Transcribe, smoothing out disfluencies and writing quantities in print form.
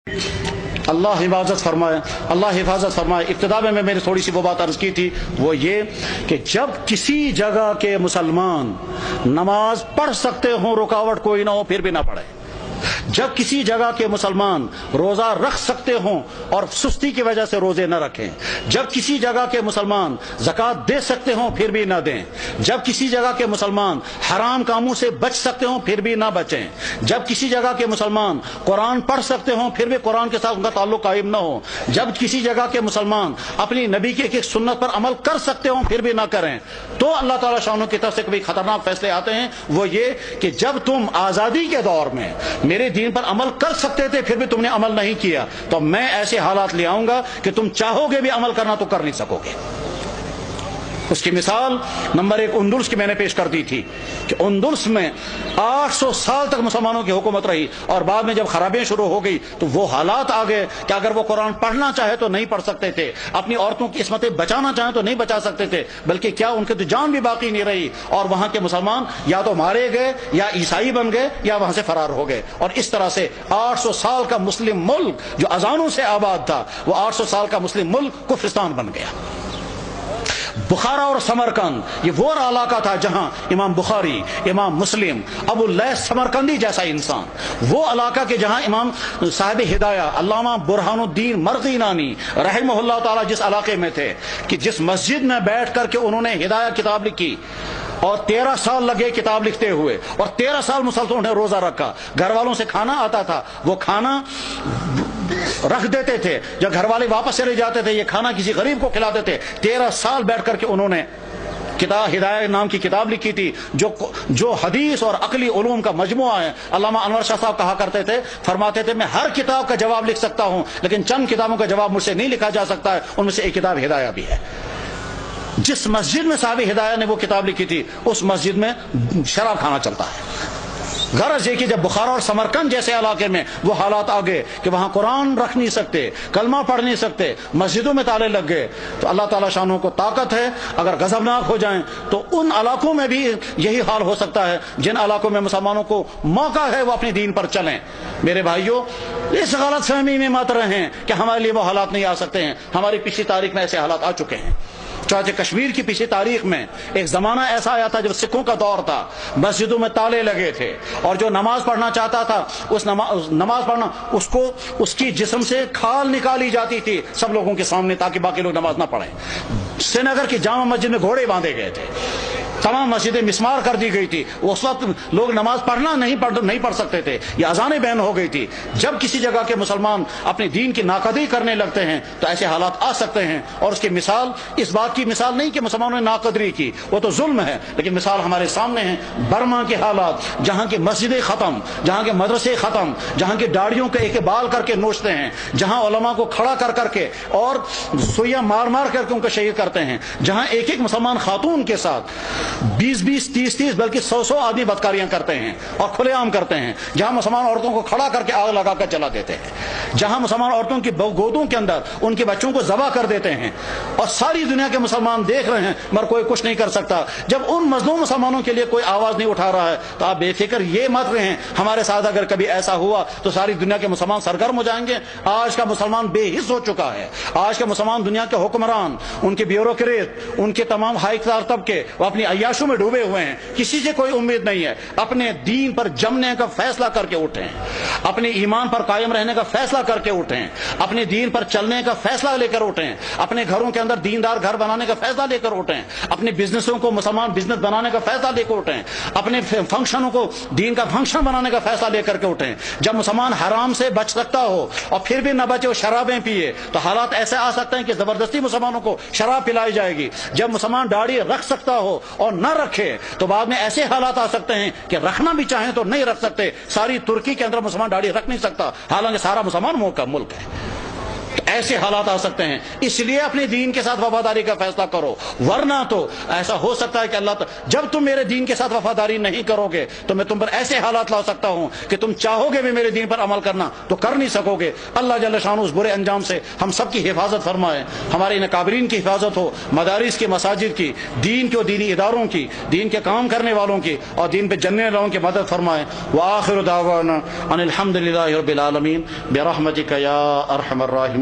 اللہ حفاظت فرمائے، اللہ حفاظت فرمائے۔ ابتدا میں نے تھوڑی سی وہ بات عرض کی تھی، وہ یہ کہ جب کسی جگہ کے مسلمان نماز پڑھ سکتے ہوں، رکاوٹ کوئی نہ ہو، پھر بھی نہ پڑھے۔ جب کسی جگہ کے مسلمان روزہ رکھ سکتے ہوں اور سستی کی وجہ سے روزے نہ رکھیں، جب کسی جگہ کے مسلمان زکوٰۃ دے سکتے ہوں پھر بھی نہ دیں، جب کسی جگہ کے مسلمان حرام کاموں سے بچ سکتے ہوں پھر بھی نہ بچیں، جب کسی جگہ کے مسلمان قرآن پڑھ سکتے ہوں پھر بھی قرآن کے ساتھ ان کا تعلق قائم نہ ہو، جب کسی جگہ کے مسلمان اپنی نبی کی ایک سنت پر عمل کر سکتے ہوں پھر بھی نہ کریں، تو اللہ تعالیٰ شانوں کی طرف سے کبھی خطرناک فیصلے آتے ہیں۔ وہ یہ کہ جب تم آزادی کے دور میں میرے دین پر عمل کر سکتے تھے پھر بھی تم نے عمل نہیں کیا، تو میں ایسے حالات لے آؤں گا کہ تم چاہو گے بھی عمل کرنا تو کر نہیں سکو گے۔ اس کی مثال نمبر 1 اندلس کی میں نے پیش کر دی تھی کہ اندلس میں 800 سال تک مسلمانوں کی حکومت رہی، اور بعد میں جب خرابیاں شروع ہو گئی تو وہ حالات آ گئے کہ اگر وہ قرآن پڑھنا چاہے تو نہیں پڑھ سکتے تھے، اپنی عورتوں کی عصمتیں بچانا چاہیں تو نہیں بچا سکتے تھے، بلکہ کیا ان کی تو جان بھی باقی نہیں رہی، اور وہاں کے مسلمان یا تو مارے گئے یا عیسائی بن گئے یا وہاں سے فرار ہو گئے، اور اس طرح سے 800 سال کا مسلم ملک جو اذانوں سے آباد تھا وہ 800 سال کا مسلم ملک کفرستان بن گیا۔ بخارا اور سمرقند یہ وہ علاقہ تھا جہاں امام بخاری، امام مسلم، ابو اللیث سمرقندی جیسا انسان، وہ علاقہ کے جہاں امام صاحب ہدایہ علامہ برہان الدین مرغینانی رحمہ اللہ تعالی جس علاقے میں تھے، کہ جس مسجد میں بیٹھ کر کے انہوں نے ہدایہ کتاب لکھی، اور 13 سال لگے کتاب لکھتے ہوئے، اور 13 سال مسلسل انہیں روزہ رکھا، گھر والوں سے کھانا آتا تھا، وہ کھانا رکھ دیتے تھے، جب گھر والے واپس چلے جاتے تھے یہ کھانا کسی غریب کو کھلاتے تھے۔ 13 سال بیٹھ کر کے انہوں نے کتاب ہدایہ نام کی کتاب لکھی تھی، جو حدیث اور عقلی علوم کا مجموعہ ہے۔ علامہ انور شاہ صاحب کہا کرتے تھے، فرماتے تھے میں ہر کتاب کا جواب لکھ سکتا ہوں لیکن چند کتابوں کا جواب مجھ سے نہیں لکھا جا سکتا ہے، ان میں سے ایک کتاب ہدایہ بھی ہے۔ جس مسجد میں صاحب ہدایہ نے وہ کتاب لکھی تھی اس مسجد میں شراب کھانا چلتا ہے۔ غرض یہ کہ جب بخارا اور سمرقند جیسے علاقے میں وہ حالات آ گئے کہ وہاں قرآن رکھ نہیں سکتے، کلمہ پڑھ نہیں سکتے، مسجدوں میں تالے لگ گئے، تو اللہ تعالیٰ شانوں کو طاقت ہے، اگر غضبناک ہو جائیں تو ان علاقوں میں بھی یہی حال ہو سکتا ہے جن علاقوں میں مسلمانوں کو موقع ہے وہ اپنے دین پر چلیں۔ میرے بھائیوں، اس غلط فہمی میں مت رہیں کہ ہمارے لیے وہ حالات نہیں آ سکتے ہیں، ہماری پچھلی تاریخ میں ایسے حالات آ چکے ہیں۔ چنانچہ کشمیر کی پچھلی تاریخ میں ایک زمانہ ایسا آیا تھا جب سکھوں کا دور تھا، مسجدوں میں تالے لگے تھے، اور جو نماز پڑھنا چاہتا تھا اس نماز پڑھنا اس کی جسم سے کھال نکالی جاتی تھی سب لوگوں کے سامنے تاکہ باقی لوگ نماز نہ پڑھیں۔ سری نگر کی جامع مسجد میں گھوڑے باندھے گئے تھے، تمام مسجدیں مسمار کر دی گئی تھی، اس وقت لوگ نماز پڑھنا نہیں پڑھ سکتے تھے، یہ اذانیں بین ہو گئی تھی۔ جب کسی جگہ کے مسلمان اپنے دین کی ناقدری کرنے لگتے ہیں تو ایسے حالات آ سکتے ہیں، اور اس کی مثال اس بات کی مثال نہیں کہ مسلمانوں نے ناقدری کی، وہ تو ظلم ہے، لیکن مثال ہمارے سامنے ہے برما کے حالات، جہاں کی مسجدیں ختم، جہاں کے مدرسے ختم، جہاں کی داڑھیوں کے ایک بال کر کے نوچتے ہیں، جہاں علماء کو کھڑا کر کے اور سوئیاں مار کر کے ان کو شہید کرتے ہیں، جہاں ایک مسلمان خاتون کے ساتھ 20 30 بلکہ 100 آدمی بدکاریاں کرتے ہیں اور کھلے عام کرتے ہیں، جہاں مسلمان عورتوں کو کھڑا کر کے آگ لگا کر جلا دیتے ہیں، جہاں مسلمان عورتوں کی گودوں کے اندر ان کے بچوں کو ذبح کر دیتے ہیں، اور ساری دنیا کے مسلمان دیکھ رہے ہیں مگر کوئی کچھ نہیں کر سکتا۔ جب ان مظلوم مسلمانوں کے لیے کوئی آواز نہیں اٹھا رہا ہے تو آپ بے فکر یہ مت رہیں ہمارے ساتھ اگر کبھی ایسا ہوا تو ساری دنیا کے مسلمان سرگرم ہو جائیں گے۔ آج کا مسلمان بے حس ہو چکا ہے، آج کا مسلمان دنیا کے حکمران، ان کے بیوروکریٹ، ان کے تمام ہائی کلاس طبقے وہ اپنی عیاشوں میں ڈوبے ہوئے ہیں، کسی سے کوئی امید نہیں ہے۔ اپنے دین پر جمنے کا فیصلہ کر کے اٹھیں، اپنے ایمان پر قائم رہنے کا فیصلہ کر کے اٹھیں، اپنے دین پر چلنے کا فیصلہ لے کر اٹھیں، اپنے گھروں کے اندر دیندار گھر بنانے کا فیصلہ لے کر اٹھیں، اپنے بزنسوں کو مسلمان بزنس بنانے کا فیصلہ لے کر اٹھیں، اپنے فنکشنوں کو دین کا فنکشن بنانے کا فیصلہ لے کر کے اٹھیں۔ جب مسلمان حرام سے بچ سکتا ہو اور پھر بھی نہ بچے اور شرابیں پیے تو حالات ایسے آ سکتے ہیں کہ زبردستی مسلمانوں کو شراب پلائی جائے گی۔ جب مسلمان داڑھی رکھ سکتا ہو اور نہ رکھے تو بعد میں ایسے حالات آ سکتے ہیں کہ رکھنا بھی چاہیں تو نہیں رکھ سکتے۔ ساری ترکی کے اندر مسلمان داڑھی رکھ نہیں سکتا، حالانکہ سارا مسلمان ملک ہے۔ تو ایسے حالات آ سکتے ہیں، اس لیے اپنے دین کے ساتھ وفاداری کا فیصلہ کرو، ورنہ تو ایسا ہو سکتا ہے کہ اللہ جب تم میرے دین کے ساتھ وفاداری نہیں کرو گے تو میں تم پر ایسے حالات لا سکتا ہوں کہ تم چاہو گے بھی میرے دین پر عمل کرنا تو کر نہیں سکو گے۔ اللہ جل شانہ اس برے انجام سے ہم سب کی حفاظت فرمائے، ہمارے ان اکابرین کی حفاظت ہو، مدارس کی، مساجد کی، دین کے و دینی اداروں کی، دین کے کام کرنے والوں کی اور دین پہ جننے والوں کی مدد فرمائے۔ وآخر دعوانا ان الحمد للہ رب العالمین برحمتک یا ارحم الراحمین۔